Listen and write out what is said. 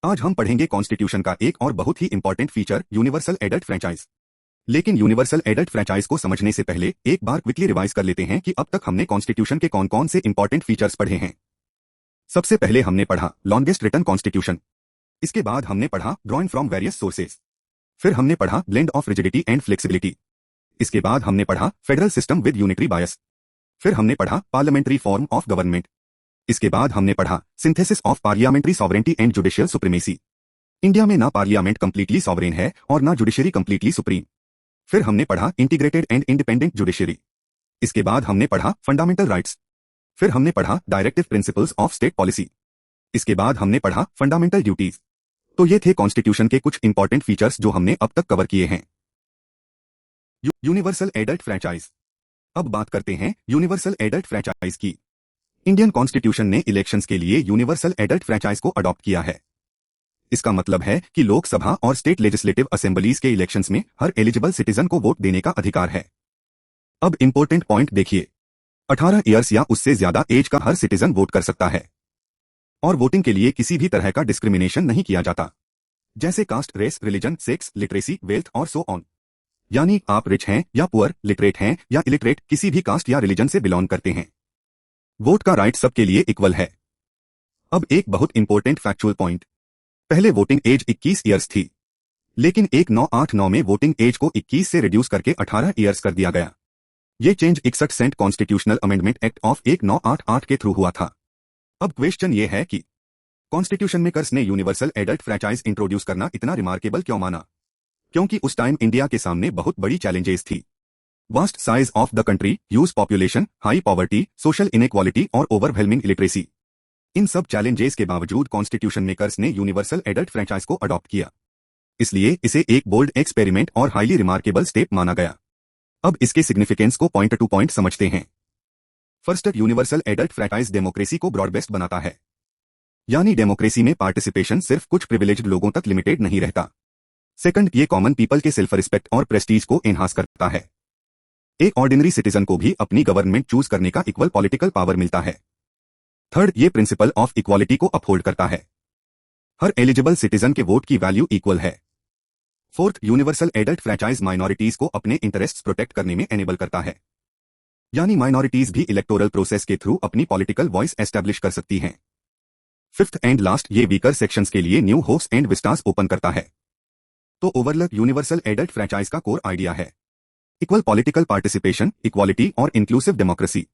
आज हम पढ़ेंगे कॉन्स्टिट्यूशन का एक और बहुत ही important feature universal adult franchise. लेकिन यूनिवर्सल एडल्ट फ्रेंचाइज को समझने से पहले एक बार क्विकली रिवाइज कर लेते हैं कि अब तक हमने कॉन्स्टिट्यूशन के कौन कौन से इंपॉर्टेंट फीचर्स पढ़े हैं। सबसे पहले हमने पढ़ा लॉन्गेस्ट रिटन कॉन्स्टिट्यूशन। इसके बाद हमने पढ़ा ड्रॉइंग फ्रॉम वेरियस सोर्सेज। फिर हमने पढ़ा blend of rigidity and flexibility. इसके बाद हमने पढ़ा फेडरल सिस्टम विद यूनिटरी बायस। फिर हमने पढ़ा पार्लियामेंट्री फॉर्म ऑफ गवर्नमेंट। इसके बाद हमने पढ़ा synthesis of parliamentary sovereignty and judicial supremacy. India में ना पार्लियामेंट कंप्लीटली सॉवरेन है और ना जुडिशरी कंप्लीटली सुप्रीम। फिर हमने पढ़ा इंटीग्रेटेड एंड इंडिपेंडेंट जुडिशरी। इसके बाद हमने पढ़ा फंडामेंटल राइट्स। फिर हमने पढ़ा directive principles of state policy. इसके बाद हमने पढ़ा फंडामेंटल ड्यूटीज। तो ये थे कॉन्स्टिट्यूशन के कुछ इंपॉर्टेंट फीचर्स जो हमने अब तक कवर किए हैं। Universal adult franchise. अब बात करते हैं यूनिवर्सल एडल्ट फ्रेंचाइज की। इंडियन कॉन्स्टिट्यूशन ने इलेक्शंस के लिए यूनिवर्सल एडल्ट फ्रेंचाइज को अडॉप्ट किया है। इसका मतलब है कि लोकसभा और स्टेट लेजिस्लेटिव असेंबलीज के इलेक्शंस में हर एलिजिबल सिटीजन को वोट देने का अधिकार है। अब इंपॉर्टेंट पॉइंट देखिए, 18 ईयर्स या उससे ज्यादा एज का हर सिटीजन वोट कर सकता है और वोटिंग के लिए किसी भी तरह का डिस्क्रिमिनेशन नहीं किया जाता, जैसे caste, race, religion, sex, literacy, wealth और सो ऑन। यानी आप रिच हैं या पुअर, लिटरेट हैं या इलिटरेट, किसी भी कास्ट या रिलीजन से बिलोंग करते हैं, वोट का राइट सबके लिए इक्वल है। अब एक बहुत इंपॉर्टेंट फैक्चुअल पॉइंट, पहले वोटिंग एज 21 ईयर्स थी, लेकिन 1989 में वोटिंग एज को 21 से रिड्यूस करके 18 ईयर्स कर दिया गया। ये चेंज 61 सेंट कॉन्स्टिट्यूशनल अमेंडमेंट एक्ट ऑफ 1988 के थ्रू हुआ था। अब क्वेश्चन ये है कि कॉन्स्टिट्यूशन मेकर्स ने यूनिवर्सल एडल्ट फ्रेंचाइज इंट्रोड्यूस करना इतना रिमार्केबल क्यों माना? क्योंकि उस टाइम इंडिया के सामने बहुत बड़ी चैलेंजेस थी। Vast size of the country, huge population, high poverty, social inequality और ओवरवेलमिंग इलिटरेसी। इन सब चैलेंजेस के बावजूद कॉन्स्टिट्यूशन मेकर्स ने यूनिवर्सल एडल्ट फ्रेंचाइज को अडॉप्ट किया। इसलिए इसे एक बोल्ड एक्सपेरिमेंट और हाईली रिमार्केबल स्टेप माना गया। अब इसके सिग्निफिकेंस को पॉइंट टू पॉइंट समझते हैं। First, universal adult franchise democracy को ब्रॉड बेस्ड बनाता है। यानी डेमोक्रेसी में पार्टिसिपेशन सिर्फ कुछ प्रिविलेज्ड लोगों तक लिमिटेड नहीं रहता। सेकंड, ये कॉमन पीपल के सेल्फ रिस्पेक्ट और प्रेस्टीज को एनहांस करता है। एक ऑर्डिनरी सिटीजन को भी अपनी गवर्नमेंट चूज करने का इक्वल पॉलिटिकल पावर मिलता है। थर्ड, ये प्रिंसिपल ऑफ इक्वालिटी को अपहोल्ड करता है। हर एलिजिबल सिटीजन के वोट की वैल्यू इक्वल है। Fourth, universal adult franchise minorities को अपने इंटरेस्ट्स प्रोटेक्ट करने में एनेबल करता है। यानी माइनॉरिटीज भी इलेक्टोरल प्रोसेस के थ्रू अपनी पॉलिटिकल वॉइस एस्टैब्लिश कर सकती हैं। फिफ्थ एंड लास्ट, ये वीकर सेक्शंस के लिए new hopes and Vistas open करता है। तो ओवरऑल यूनिवर्सल एडल्ट फ्रेंचाइज का कोर आइडिया है इक्वल पॉलिटिकल पार्टिसिपेशन, इक्वालिटी और इंक्लूसिव डेमोक्रेसी।